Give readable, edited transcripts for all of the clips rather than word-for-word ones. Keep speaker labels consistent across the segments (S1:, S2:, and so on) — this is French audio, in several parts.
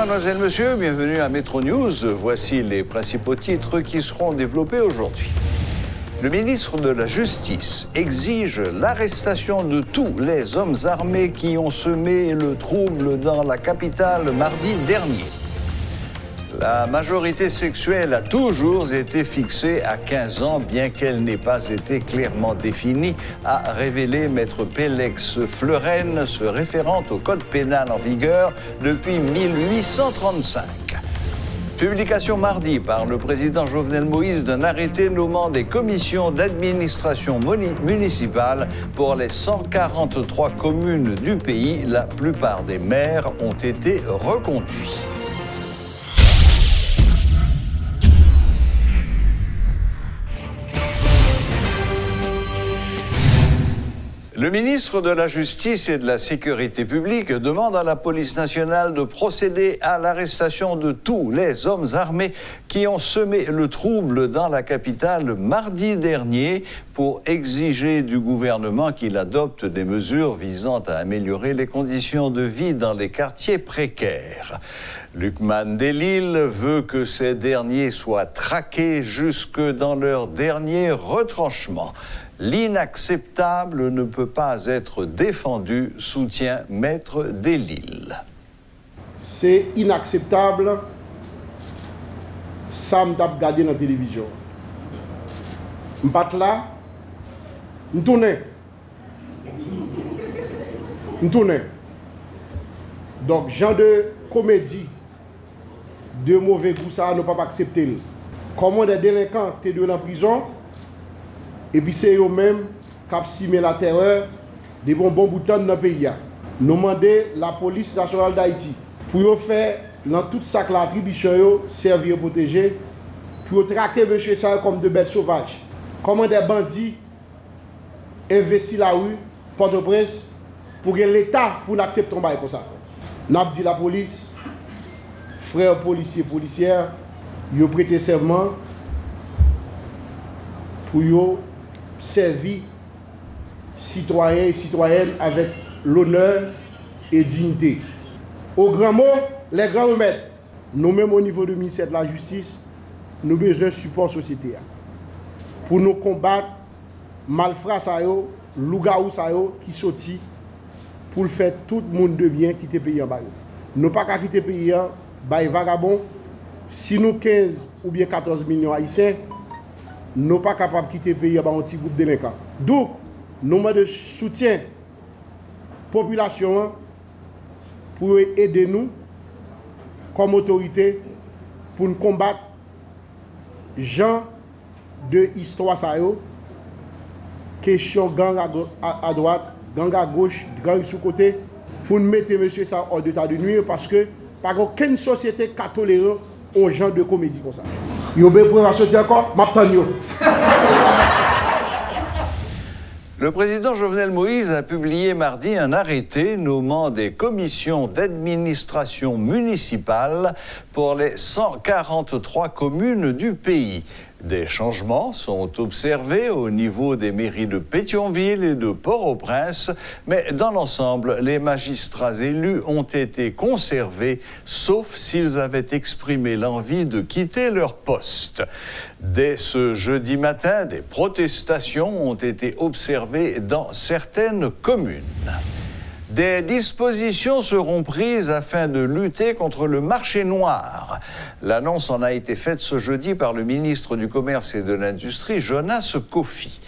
S1: mademoiselles, messieurs, bienvenue à Métro News. Voici les principaux titres qui seront développés aujourd'hui. Le ministre de la Justice exige l'arrestation de tous les hommes armés qui ont semé le trouble dans la capitale mardi dernier. La majorité sexuelle a toujours été fixée à 15 ans, bien qu'elle n'ait pas été clairement définie, a révélé Maître Pélex Fleurenne, se référant au code pénal en vigueur depuis 1835. Publication mardi par le président Jovenel Moïse d'un arrêté nommant des commissions d'administration municipale pour les 143 communes du pays. La plupart des maires ont été reconduits. Le ministre de la Justice et de la Sécurité publique demande à la police nationale de procéder à l'arrestation de tous les hommes armés qui ont semé le trouble dans la capitale mardi dernier pour exiger du gouvernement qu'il adopte des mesures visant à améliorer les conditions de vie dans les quartiers précaires. Lucman Delille veut que ces derniers soient traqués jusque dans leur dernier retranchement. L'inacceptable ne peut pas être défendu, soutient Maître Delille.
S2: C'est inacceptable, ça m'a regardé dans la télévision. Je suis là, je tourne. Donc, genre de comédie, de mauvais goût, ça ne peut pas accepter. Comment des délinquants sont de en prison, et puis c'est eux-mêmes qui ont simé la terreur des bon boutons dans le pays. Nous demandons la police nationale d'Haïti pour faire dans toute sa attribution, servir et protéger, pour traquer M. ça comme de bêtes sauvages. Comment des bandits investissent la rue, Port-au-Prince, pour que l'État pour n'accepter un bail comme ça. Nous avons dit la police, frères policiers et policières, ils ont prêté serment pour servir citoyens et citoyennes avec l'honneur et dignité. Au grand mot, les grands remèdes. Nous-mêmes au niveau du ministère de la Justice, nous avons besoin de support société pour nous combattre malfrats, loups-garous qui sortent pour faire tout le monde de bien quitter le pays en bas. Nous ne pouvons pas quitter le pays en bas vagabond. Si nous 15 ou bien 14 millions haïtiens, nous ne sommes pas capables de quitter le pays avec un petit groupe de délinquants. Donc, nous demandons de soutien à la population pour aider nous, comme autorité, pour nous combattre les gens de l'histoire, question gang à droite, gang à gauche, gang sur côté, pour nous mettre monsieur ça hors d'état de nuire, parce que pas aucune société qui tolère un genre de comédie comme ça. Yo be pour sortir encore, m'attend yo.
S1: Le président Jovenel Moïse a publié mardi un arrêté nommant des commissions d'administration municipale pour les 143 communes du pays. Des changements sont observés au niveau des mairies de Pétionville et de Port-au-Prince, mais dans l'ensemble, les magistrats élus ont été conservés, sauf s'ils avaient exprimé l'envie de quitter leur poste. Dès ce jeudi matin, des protestations ont été observées dans certaines communes. Des dispositions seront prises afin de lutter contre le marché noir. L'annonce en a été faite ce jeudi par le ministre du Commerce et de l'Industrie, Jonas Kofi.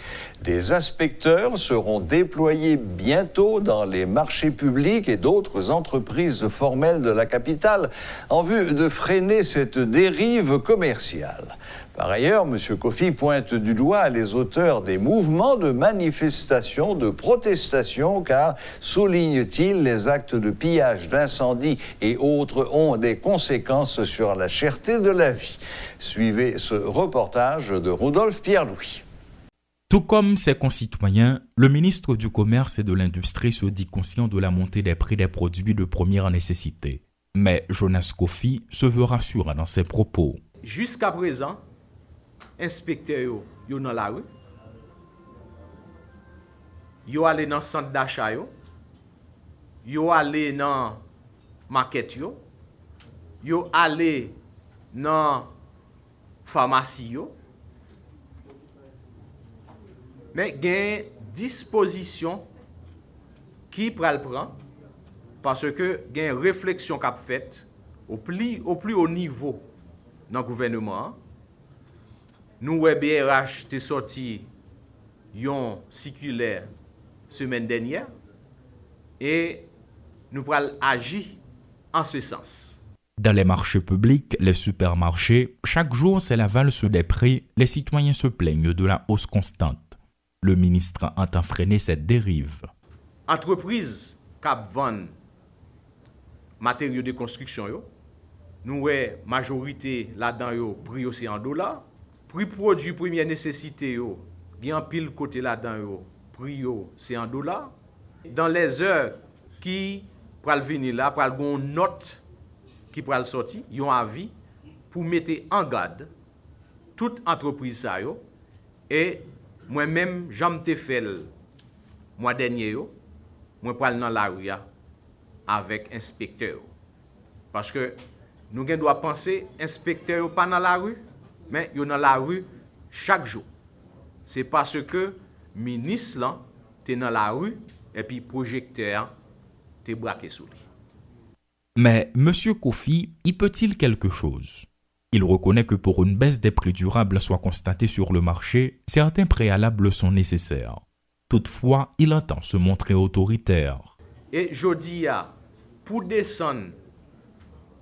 S1: Des inspecteurs seront déployés bientôt dans les marchés publics et d'autres entreprises formelles de la capitale en vue de freiner cette dérive commerciale. Par ailleurs, M. Kofi pointe du doigt les auteurs des mouvements de manifestation, de protestation, car, souligne-t-il, les actes de pillage, d'incendie et autres ont des conséquences sur la cherté de la vie. Suivez ce reportage de Rodolphe Pierre-Louis.
S3: Tout comme ses concitoyens, le ministre du Commerce et de l'Industrie se dit conscient de la montée des prix des produits de première nécessité. Mais Jonas Kofi se veut rassurant dans ses propos.
S4: Jusqu'à présent, inspecteurs yo dans la rue, yo allé dans centre d'achat yo allé dans market yo allé dans pharmacie yo, mais gen disposition qui pral prend parce que gen réflexion qu'a fait au plus haut niveau dans le gouvernement. Nous BRH t'est sorti yon circulaire semaine dernière et nous pral agir en ce sens.
S3: Dans les marchés publics, les supermarchés, chaque jour c'est la valse des prix, les citoyens se plaignent de la hausse constante. Le ministre entend freiner cette dérive.
S4: Entreprise qui vend matériaux de construction, nous avons majorité là-dedans, prix c'est en dollars. Prix produit première nécessité, il y a un pile côté là-dedans, prix c'est en dollars. Dans les heures qui pral venir là, pral gon note qui pral sorti, yon avis pour mettre en garde toute entreprise ça yo et moi-même j'am te fait mois dernier yo, moi pral dans la rue avec inspecteur parce que nous doit penser inspecteur pas dans la rue mais yo dans la rue chaque jour. C'est parce que ministre là t'es dans la rue et puis projecteur t'es braqué sous lui.
S3: Mais M. Kofi y peut-il quelque chose? Il reconnaît que pour une baisse des prix durables soit constatée sur le marché, certains préalables sont nécessaires. Toutefois, il entend se montrer autoritaire.
S4: Et je dis, pour descendre,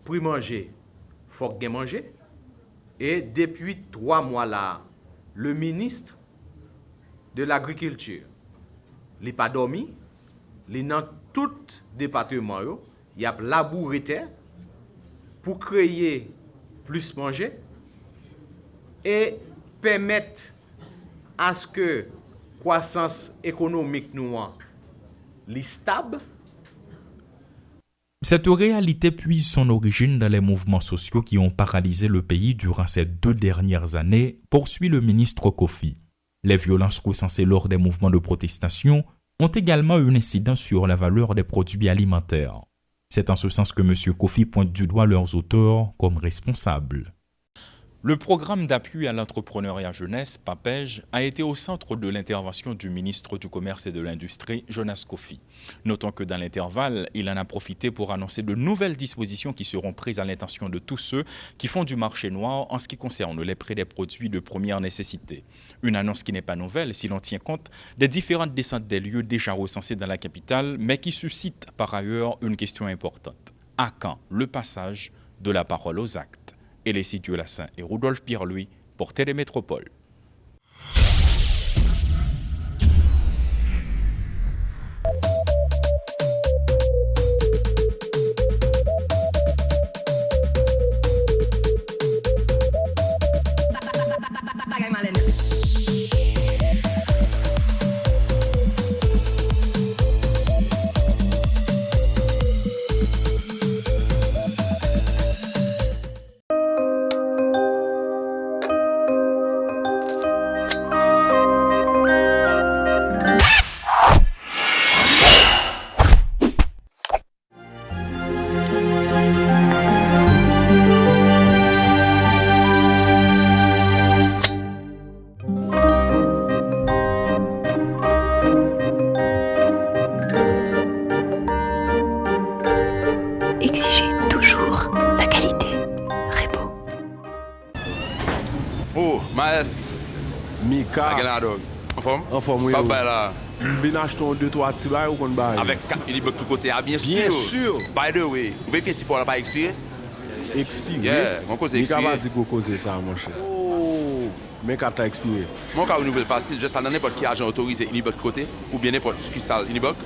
S4: pour manger, il faut que manger. Et depuis 3 mois là, le ministre de l'Agriculture, il n'a pas dormi, il est dans tout département, il y a labouré terre pour créer plus manger et permettre à ce que la croissance économique nous soit stable.
S3: Cette réalité puise son origine dans les mouvements sociaux qui ont paralysé le pays durant ces 2 dernières années, poursuit le ministre Kofi. Les violences recensées lors des mouvements de protestation ont également une incidence sur la valeur des produits alimentaires. C'est en ce sens que M. Kofi pointe du doigt leurs auteurs comme responsables. Le programme d'appui à l'entrepreneuriat jeunesse, PAPEJ, a été au centre de l'intervention du ministre du Commerce et de l'Industrie, Jonas Kofi. Notons que dans l'intervalle, il en a profité pour annoncer de nouvelles dispositions qui seront prises à l'intention de tous ceux qui font du marché noir en ce qui concerne les prix des produits de première nécessité. Une annonce qui n'est pas nouvelle si l'on tient compte des différentes descentes des lieux déjà recensés dans la capitale, mais qui suscite par ailleurs une question importante. À quand le passage de la parole aux actes? Elissi Diolassin et Rudolf Pierre-Louis pour Télémétropole.
S5: Exigez toujours la qualité. Rebo.
S6: Oh, Maes,
S2: Mika,
S6: Agana Dog. En forme?
S2: En forme, oui.
S6: Ça va là.
S2: Bin acheter 2-3 petits bails ou qu'on baille?
S6: Avec 4 Unibuck tout côté, ah, bien sûr.
S2: Bien sûr.
S6: By the way, vous vérifiez si pour la pas expiré?
S2: Expiré.
S6: Yeah, mon cause
S2: Mika
S6: expiré.
S2: va dire qu'on cause ça, mon cher.
S6: Oh.
S2: Mais quand t'as expiré.
S6: Mon cas, une nouvelle facile, juste à n'importe qui agent autorisé Unibuck côté, ou bien n'importe succursale Unibuck.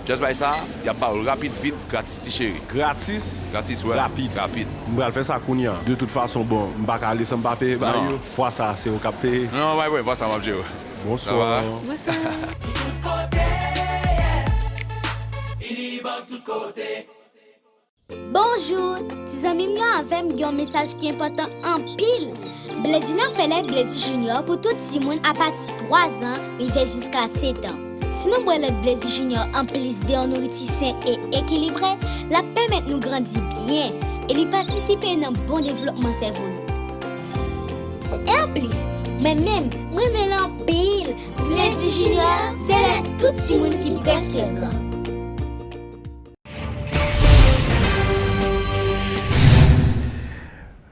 S6: Just by ça, il y a pas rapide, vite, gratis, chéri.
S2: Gratis?
S6: Gratis, ouais.
S2: Rapide.
S6: Rapide.
S2: Je vais faire ça kounya. De toute façon, bon, je ne vais pas aller sans papier.
S6: Non.
S2: Fois ça, c'est au capé.
S6: Non, ouais, voilà, ça va, Dieu.
S2: Bonsoir.
S6: Ça va?
S7: Bonjour, tes amis m'ont avec un message qui est important en pile. Blédina fait les Blédi Junior pour tout le monde à partir de 3 ans et jusqu'à 7 ans. Si nous prenons le Blédi Junior en plus de nourriture saine et équilibrée, la permet nous grandir bien. et il participe dans le bon développement cerveau. Et en plus, moi-même, moi en pile, Bledi Junior, c'est tout le monde qui presque là.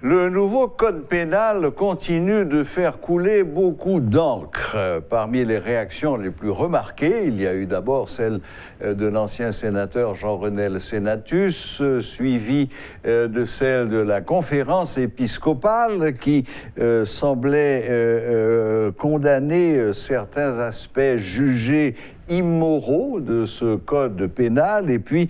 S1: Le nouveau code pénal continue de faire couler beaucoup d'encre. Parmi les réactions les plus remarquées, il y a eu d'abord celle de l'ancien sénateur Jean-Renel Sénatus, suivie de celle de la conférence épiscopale qui semblait condamner certains aspects jugés immoraux de ce code pénal. Et puis,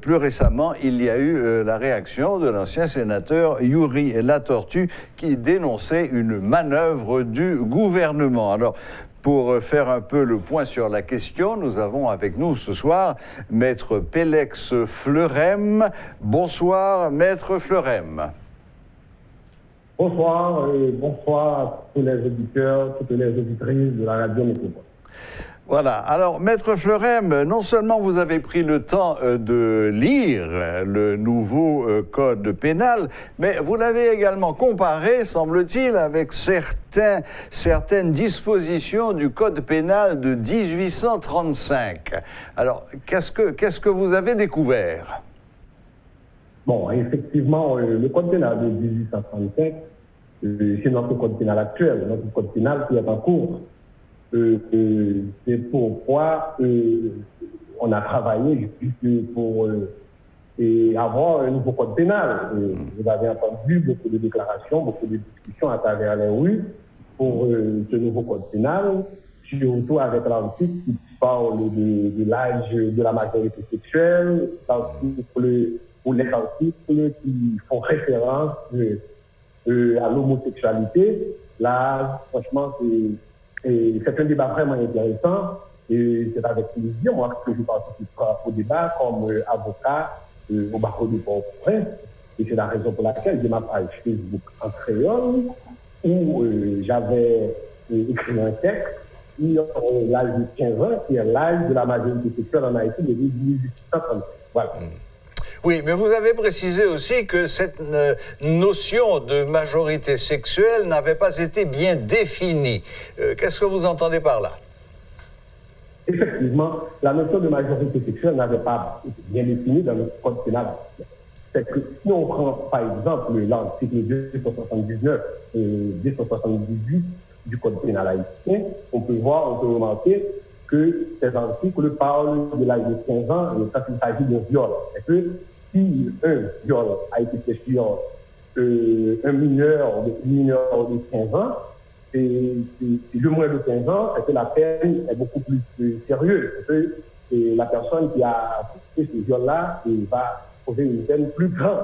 S1: plus récemment, il y a eu la réaction de l'ancien sénateur Yuri Latortue qui dénonçait une manœuvre du gouvernement. Alors, pour faire un peu le point sur la question, nous avons avec nous ce soir Maître Pélex Fleurem. Bonsoir, Maître Fleurem.
S8: Bonsoir et bonsoir à tous les auditeurs, toutes les auditrices de la radio Métropole.
S1: Voilà. Alors, Maître Fleurem, non seulement vous avez pris le temps de lire le nouveau code pénal, mais vous l'avez également comparé, semble-t-il, avec certaines dispositions du code pénal de 1835. Alors, qu'est-ce que vous avez découvert?
S8: Bon, effectivement, le code pénal de 1835, c'est notre code pénal actuel, notre code pénal qui est en cours. C'est pourquoi on a travaillé pour avoir un nouveau code pénal. Vous avez entendu beaucoup de déclarations, beaucoup de discussions à travers les rues pour ce nouveau code pénal, surtout avec l'article qui parle de l'âge de la majorité sexuelle, ou les articles qui font référence à l'homosexualité. Là, franchement, c'est un débat vraiment intéressant et c'est avec plaisir, moi, que je participe au débat comme avocat au barreau de Port-au-Prince. Et c'est la raison pour laquelle j'ai ma page Facebook en créole où j'avais écrit un texte sur l'âge de 15 ans, qui est l'âge de la majorité sexuelle en Haïti depuis 1835. Voilà.
S1: Oui, mais vous avez précisé aussi que cette notion de majorité sexuelle n'avait pas été bien définie. Qu'est-ce que vous entendez par là?
S8: Effectivement, la notion de majorité sexuelle n'avait pas été bien définie dans le code pénal. C'est que si on prend, par exemple, l'article 279 et 278 du code pénal haïtien, on peut remarquer que ces articles parlent de l'âge de 15 ans quand il s'agit d'un viol. Et que si un viol a été fait sur un mineur de 15 ans, et le moins de 15 ans, c'est que la peine est beaucoup plus sérieuse. Parce que la personne qui a fait ce viol-là va trouver une peine plus grande.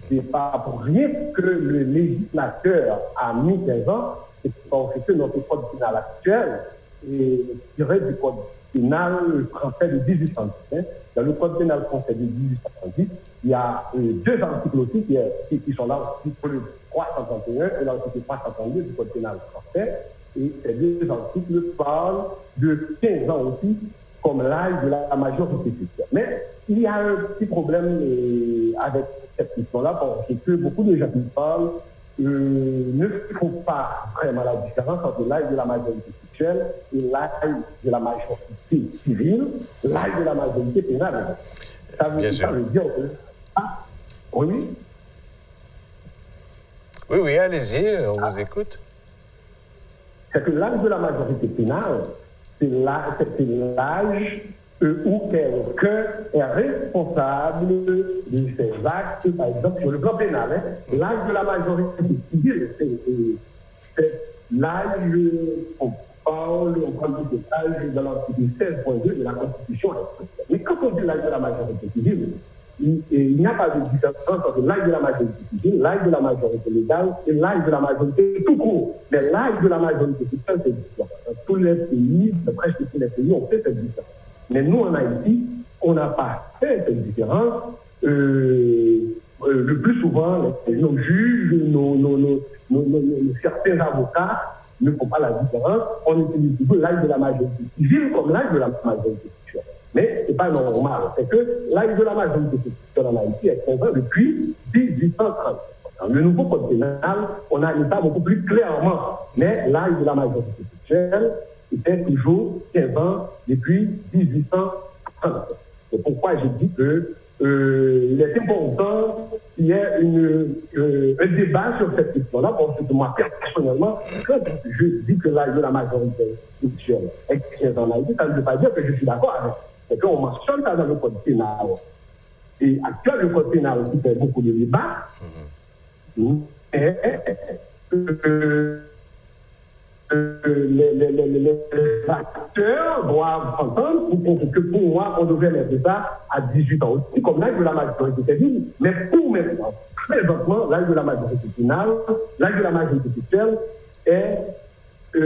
S8: C'est pas pour rien que le législateur a mis 15 ans, c'est parce que notre code pénal actuel est tiré du code pénal français de 1810. Dans le code pénal français de 1810, il y a deux articles aussi qui sont là, l'article 331 et l'article 332 du code pénal français. Et ces deux articles parlent de 15 ans aussi comme l'âge de la majorité sexuelle. Mais il y a un petit problème avec cette question-là, parce que beaucoup de gens qui parlent ne font pas vraiment la différence entre l'âge de la majorité sexuelle et l'âge de la majorité civile, l'âge de la majorité pénale. Ça veut dire que... Ah, oui.
S1: Oui, allez-y, on vous écoute.
S8: C'est que l'âge de la majorité pénale, c'est l'âge où quelqu'un est responsable de ses actes, par exemple, sur le plan pénal. L'âge de la majorité civile, c'est l'âge, on parle de l'âge de l'article 16.2 de la Constitution. Mais quand on dit l'âge de la majorité civile, il n'y a pas de différence entre l'âge de la majorité civile, l'âge de la majorité légale et l'âge de la majorité tout court. Mais l'âge de la majorité sexuelle, c'est différent. Dans tous les pays, presque tous les pays, on fait cette différence. Mais nous, en Haïti, on n'a pas fait cette différence. Le plus souvent, nos juges, certains avocats ne font pas la différence. On utilise toujours l'âge de la majorité civile comme l'âge de la majorité sexuelle. Mais ce n'est pas normal. C'est que l'âge de la majorité sexuelle en Haïti est 15 ans depuis 1830. Dans le nouveau code pénal, on a mis ça beaucoup plus clairement. Mais l'âge de la majorité sexuelle était toujours 15 ans depuis 1830. C'est pourquoi j'ai dit que il est important qu'il y ait un débat sur cette question-là. Parce que moi, personnellement, quand je dis que l'âge de la majorité sexuelle est 15 ans en Haïti, ça ne veut pas dire que je suis d'accord avec. C'est qu'on mentionne ça dans le code pénal. Et actuellement, le code pénal qui fait beaucoup de débats, les acteurs doivent entendre que pour moi, on devrait mettre ça à 18 ans aussi, comme l'âge de la majorité civile. Mais pour maintenant, présentement, l'âge de la majorité finale, l'âge de la majorité sexuelle est 15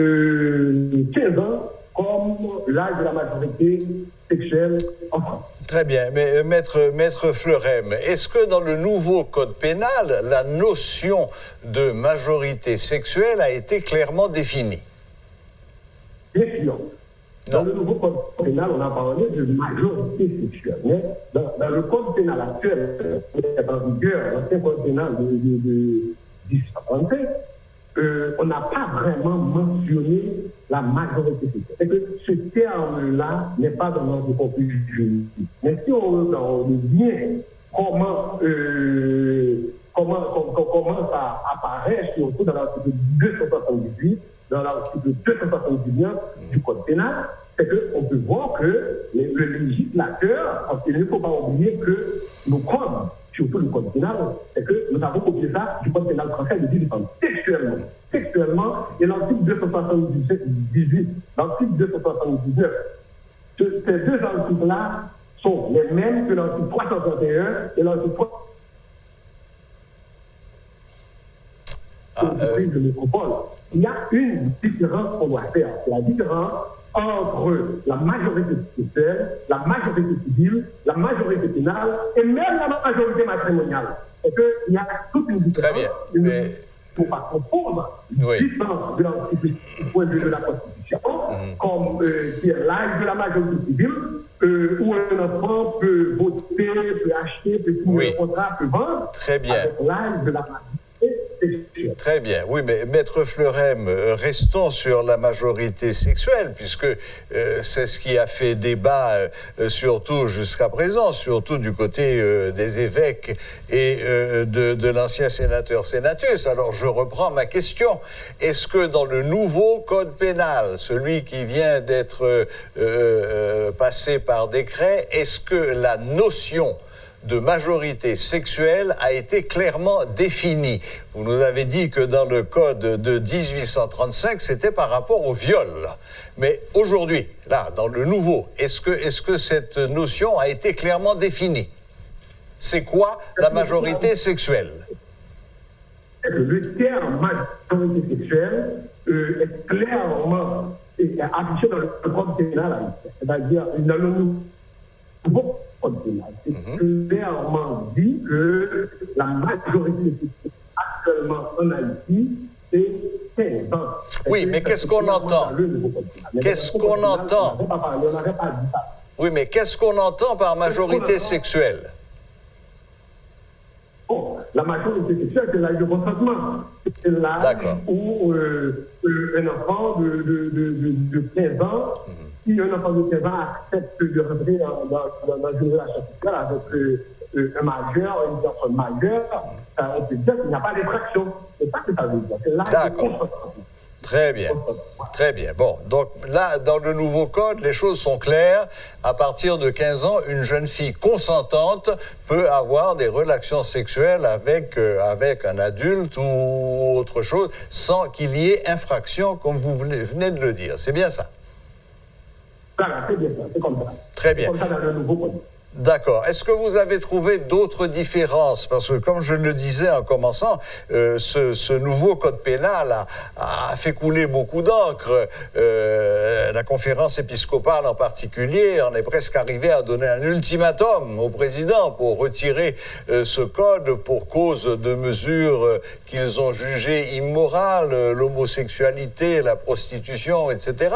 S8: ans comme l'âge de la majorité sexuelle en France.
S1: Très bien, mais Maître Fleurem, est-ce que dans le nouveau code pénal, la notion de majorité sexuelle a été clairement définie?
S8: Bien sûr. Dans le nouveau code pénal, on a parlé de majorité sexuelle. Mais dans le code pénal actuel, qui est en vigueur, l'ancien code pénal de 1835, on n'a pas vraiment mentionné la majorité sexuelle. C'est que ce terme-là n'est pas dans notre corpus juridique. Mais si on regarde bien comment ça apparaît, surtout dans l'article 278, dans l'article 279 du Code pénal, c'est qu'on peut voir que le législateur, parce qu'il ne faut pas oublier que nos codes, surtout le Code pénal, c'est que nous avons copié ça du Code pénal français de 1800, textuellement, et l'article 278, l'article 279, ces deux articles-là sont les mêmes que l'article 331 et l'article 3. De métropole. Il y a une différence qu'on doit faire. C'est la différence entre la majorité sexuelle, la majorité civile, la majorité pénale et même la majorité matrimoniale. Et qu'il y a toute une différence.
S1: Très bien. Mais...
S8: Il ne faut pas confondre différence de l'article du point de vue de la Constitution, comme qui est l'âge de la majorité civile, où un enfant peut voter, peut acheter, peut signer un contrat, peut vendre.
S1: Très bien.
S8: Avec l'âge de la majorité.
S1: Très bien, oui, mais Maître Fleurem, restons sur la majorité sexuelle, puisque c'est ce qui a fait débat, surtout jusqu'à présent, surtout du côté des évêques et de l'ancien sénateur-sénatus. Alors, je reprends ma question. Est-ce que dans le nouveau code pénal, celui qui vient d'être passé par décret, est-ce que la notion de majorité sexuelle a été clairement définie? Vous nous avez dit que dans le code de 1835, c'était par rapport au viol. Mais aujourd'hui, là, dans le nouveau, est-ce que cette notion a été clairement définie? C'est quoi la majorité sexuelle?
S8: Le terme majorité sexuelle est clairement affiché dans le code pénal, c'est-à-dire dans le nouveau code pénal. C'est clairement dit que la majorité actuellement en Haïti, c'est 15 ans.
S1: Oui, mais qu'est-ce qu'on entend? Qu'est-ce qu'on entend? Oui, mais qu'est-ce qu'on entend par majorité sexuelle?
S8: La majorité sexuelle, c'est l'âge de consentement. C'est l'âge où un enfant de 15 ans, si un enfant de 15 ans accepte de rentrer dans une relation sexuelle avec un majeur, une personne majeure, on peut dire qu'il n'y a pas d'effraction. C'est ça que ça veut dire. C'est l'âge de consentement.
S1: Très bien, très bien. Bon, donc là, dans le nouveau code, les choses sont claires. À partir de 15 ans, une jeune fille consentante peut avoir des relations sexuelles avec un adulte ou autre chose, sans qu'il y ait infraction, comme vous venez de le dire. C'est bien ça?
S8: Voilà, c'est bien ça, c'est comme ça.
S1: Très bien.
S8: C'est comme ça dans le nouveau code.
S1: D'accord. Est-ce que vous avez trouvé d'autres différences? Parce que, comme je le disais en commençant, ce nouveau code pénal a fait couler beaucoup d'encre. La conférence épiscopale en particulier en est presque arrivée à donner un ultimatum au président pour retirer ce code pour cause de mesures qu'ils ont jugées immorales, l'homosexualité, la prostitution, etc.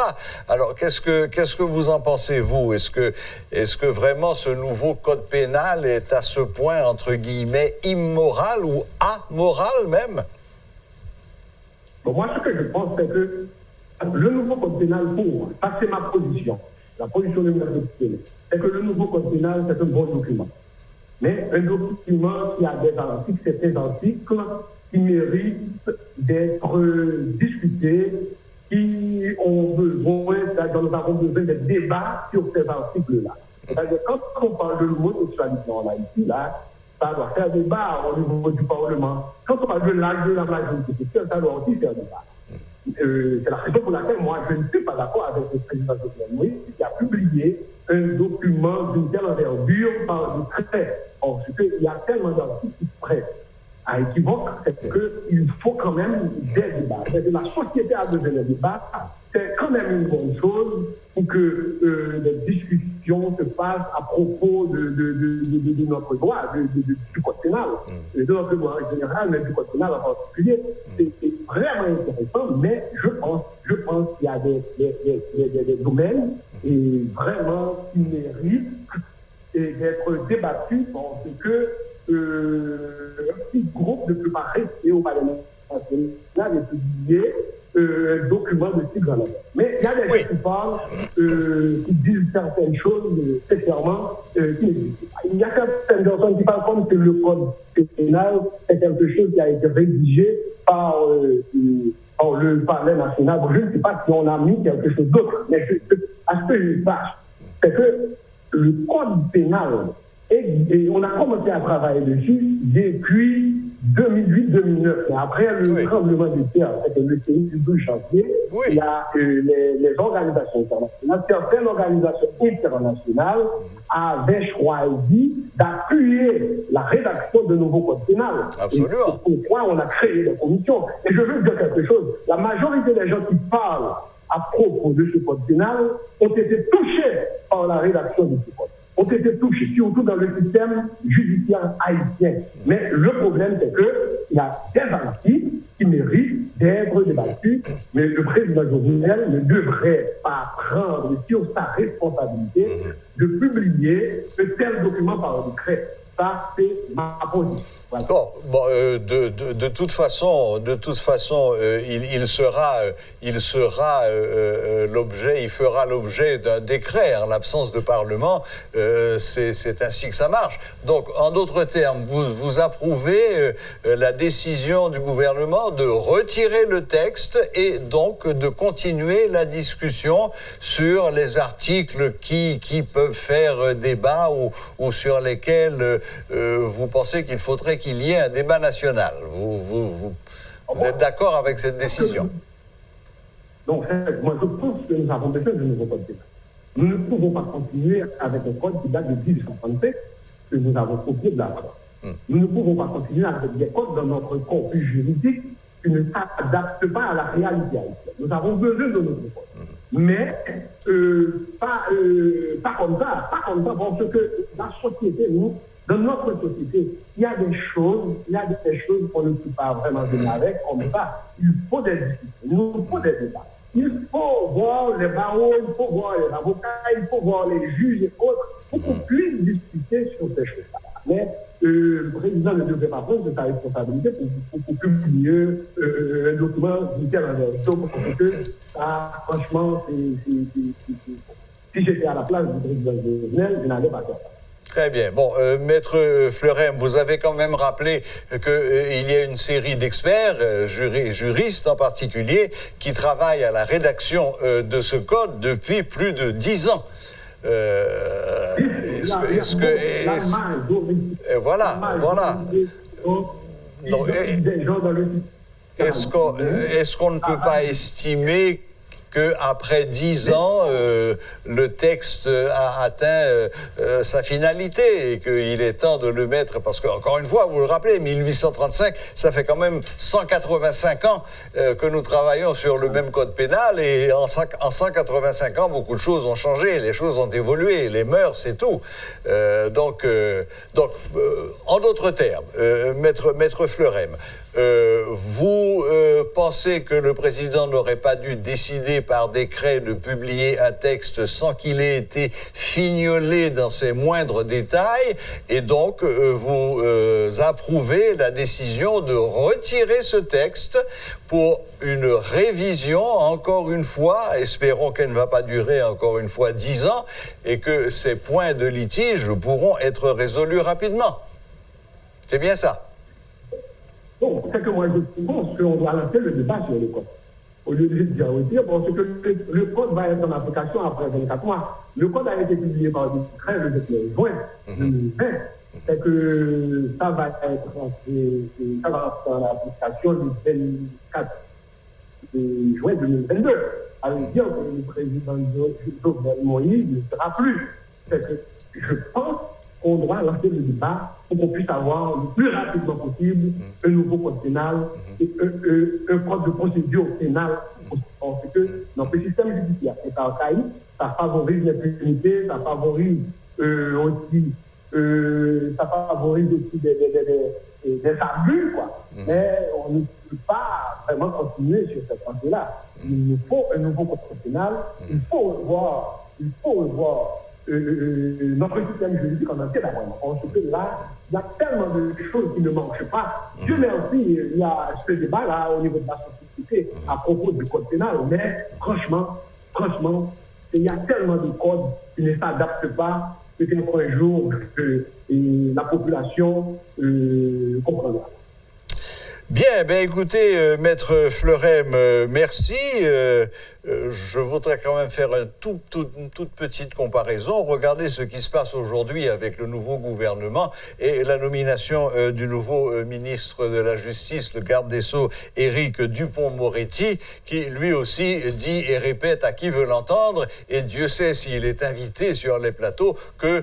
S1: Alors, qu'est-ce que vous en pensez, vous? Est-ce que vraiment ce nouveau code pénal est à ce point, entre guillemets, immoral ou amoral même?
S8: Bon, moi, ce que je pense, c'est que le nouveau code pénal, ça c'est ma position, la position de l'université, c'est que le nouveau code pénal, c'est un bon document. Mais un document qui a des articles, c'est des articles qui méritent d'être discutés, qui ont besoin, nous avons besoin de débats sur ces articles-là. C'est-à-dire, quand on parle de l'homosexualité en Haïti, là, ça doit faire débat au niveau du Parlement. Quand on parle de l'âge de la majorité sexuelle, ça doit aussi faire débat. C'est la raison pour laquelle moi, je ne suis pas d'accord avec le président Jovenel Moïse qui a publié un document d'une telle envergure par décret. Parce qu'il y a tellement d'articles qui prêtent à équivoque, c'est qu'il faut quand même des débats. C'est que la société a besoin de débats. C'est quand même une bonne chose pour que les discussions se fassent à propos de notre droit, du code pénal, de notre droit en général, mais du code pénal en particulier. C'est vraiment intéressant, mais je pense qu'il y a des domaines et vraiment qui méritent d'être débattus parce que un petit groupe ne peut pas rester au Parlement national et publier un document de si grande. Mais il y a des gens qui parlent, qui disent certaines choses, sincèrement, qui n'existent pas. Il y a certaines personnes qui parlent comme que le code pénal est quelque chose qui a été rédigé par le Parlement national. Bon, je ne sais pas si on a mis quelque chose d'autre, mais à ce que je sache, c'est que le code pénal, et on a commencé à travailler dessus depuis 2008-2009. Et après le tremblement de terre, c'était le pays du 12 janvier, il y a les organisations internationales, certaines organisations internationales avaient choisi d'appuyer la rédaction de nouveaux codes pénals.
S1: Absolument.
S8: Et pourquoi on a créé des commissions. Et je veux dire quelque chose. La majorité des gens qui parlent à propos de ce code pénal ont été touchés par la rédaction de ce code. Ont été touchés, surtout dans le système judiciaire haïtien. Mais le problème, c'est qu'il y a des articles qui méritent d'être débattus, mais le président Jovenel ne devrait pas prendre sur sa responsabilité de publier un tel document par décret. Ça, c'est ma position. Voilà.
S1: De toute façon, il fera l'objet d'un décret en l'absence de Parlement. C'est ainsi que ça marche. Donc, en d'autres termes, vous approuvez la décision du gouvernement de retirer le texte et donc de continuer la discussion sur les articles qui peuvent faire débat ou sur lesquels vous pensez qu'il faudrait qu'il y ait un débat national. Vous êtes d'accord avec cette décision?
S8: Donc, moi, je pense que nous avons besoin de nouveau code pénal. Nous ne pouvons pas continuer avec un code qui date de 1837 que nous avons copié de la France. Nous ne pouvons pas continuer avec des codes dans notre corpus juridique qui ne s'adaptent pas à la réalité haïtienne. Nous avons besoin de nouveaux codes. Mais pas comme ça, parce que la société, dans notre société, il y a des choses qu'on ne peut pas vraiment venir avec comme ça. Il faut des discussions, il faut des débats. Il faut voir les barreaux, il faut voir les avocats, il faut voir les juges et autres pour qu'on puisse discuter sur ces choses-là. Mais le président ne devrait pas prendre sa responsabilité pour publier un document d'une telle envergure, parce que ça, franchement, si j'étais à la place du président Jovenel, je n'allais pas faire ça.
S1: Très bien. Bon, Maître Fleurem, vous avez quand même rappelé qu'il y a une série d'experts, juristes en particulier, qui travaillent à la rédaction de ce code depuis plus de 10 ans. Voilà. Est-ce qu'on ne peut pas estimer qu'après 10 ans, le texte a atteint sa finalité et qu'il est temps de le mettre, parce qu'encore une fois, vous le rappelez, 1835, ça fait quand même 185 ans que nous travaillons sur le même code pénal, et en 185 ans, beaucoup de choses ont changé, les choses ont évolué, les mœurs, c'est tout. Donc, en d'autres termes, Maître Fleurem, vous pensez que le président n'aurait pas dû décider par décret de publier un texte sans qu'il ait été fignolé dans ses moindres détails, et donc vous approuvez la décision de retirer ce texte pour une révision, encore une fois, espérons qu'elle ne va pas durer encore une fois 10 ans, et que ces points de litige pourront être résolus rapidement. C'est bien ça?
S8: Bon, c'est que moi je pense qu'on doit lancer le débat sur le code. Au lieu de dire retirer, parce que le code va être en application après 24 mois. Le code a été publié par le décret le 19 juin 2020. C'est que ça va être en application le 24 juin 2022. Ça veut dire que le président Jovenel Moïse ne sera plus. C'est que je pense qu'on doit lancer le débat pour qu'on puisse avoir le plus rapidement possible un nouveau code pénal et un code de procédure pénale. Parce que notre système judiciaire est archaïque, ça favorise l'impunité, ça favorise aussi des abus, quoi. Mais on ne peut pas vraiment continuer sur cette pensée-là. Il nous faut un nouveau code pénal, il faut revoir notre système juridique en entier d'abord. Parce que là, il y a tellement de choses qui ne manquent pas. Dieu merci, il y a ce débat-là au niveau de la société à propos du code pénal, mais franchement, il y a tellement de codes qui ne s'adaptent pas, et qu'un jour, la population comprendra.
S1: Bien, écoutez, Maître Fleurem, merci. Je voudrais quand même faire une toute petite comparaison. Regardez ce qui se passe aujourd'hui avec le nouveau gouvernement et la nomination du nouveau ministre de la Justice, le garde des Sceaux, Éric Dupond-Moretti, qui lui aussi dit et répète à qui veut l'entendre, et Dieu sait s'il est invité sur les plateaux, que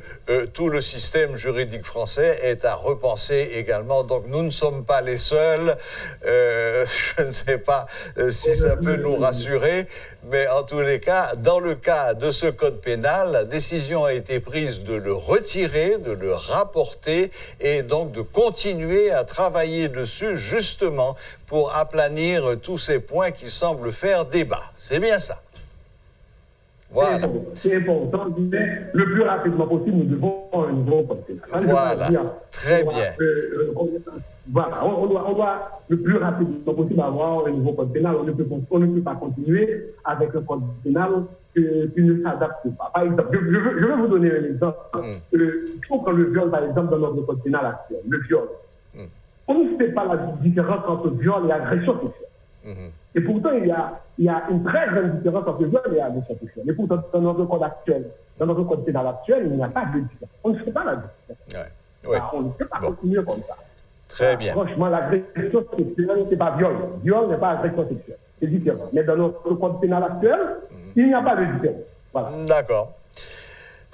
S1: tout le système juridique français est à repenser également. Donc nous ne sommes pas les seuls. Je ne sais pas si ça peut nous rassurer. Mais en tous les cas, dans le cas de ce code pénal, la décision a été prise de le retirer, de le rapporter et donc de continuer à travailler dessus justement pour aplanir tous ces points qui semblent faire débat. C'est bien ça. Voilà.
S8: C'est important, mais le plus rapidement possible, nous devons avoir un nouveau code pénal.
S1: Voilà, très bien.
S8: Voilà, on doit le plus rapidement possible avoir un nouveau code pénal. On ne peut pas continuer avec un code pénal qui ne s'adapte pas. Par exemple, je vais vous donner un exemple. Si on prend le viol, par exemple, dans notre code pénal actuel, le viol. On ne fait pas la différence entre viol et agression sexuelle. Et pourtant, il y a une très grande différence entre viol et agression sexuelle. Et pourtant, dans notre code actuel, dans notre code pénal actuel, il n'y a pas de différence. On ne fait pas la différence.
S1: Ouais.
S8: On ne peut pas continuer comme ça.
S1: Très bien.
S8: Franchement, l'agression sexuelle, ce n'est pas viol. Viol n'est pas agression sexuelle. C'est différent. Mais dans notre code pénal actuel, il n'y a pas de différence. Voilà.
S1: D'accord.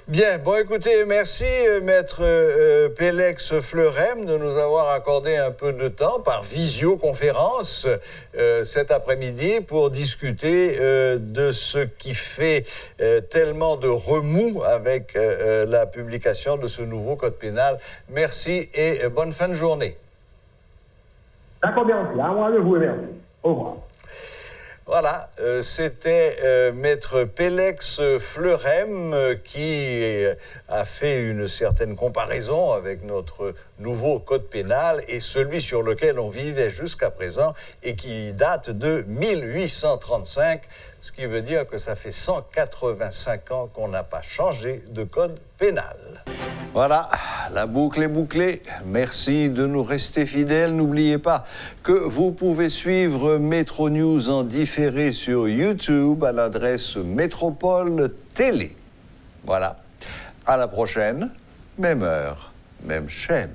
S1: Bien, écoutez, merci Maître Pélex Fleurem de nous avoir accordé un peu de temps par visioconférence cet après-midi pour discuter de ce qui fait tellement de remous avec la publication de ce nouveau code pénal. Merci et bonne fin de journée.
S8: D'accord, bien aussi. À moi, je vous remercie. Au revoir.
S1: Voilà, c'était Maître Pélex Fleurem qui a fait une certaine comparaison avec notre nouveau code pénal et celui sur lequel on vivait jusqu'à présent et qui date de 1835, ce qui veut dire que ça fait 185 ans qu'on n'a pas changé de code pénal. Voilà, la boucle est bouclée. Merci de nous rester fidèles. N'oubliez pas que vous pouvez suivre Métro News en différé sur YouTube à l'adresse Métropole Télé. Voilà, à la prochaine, même heure, même chaîne.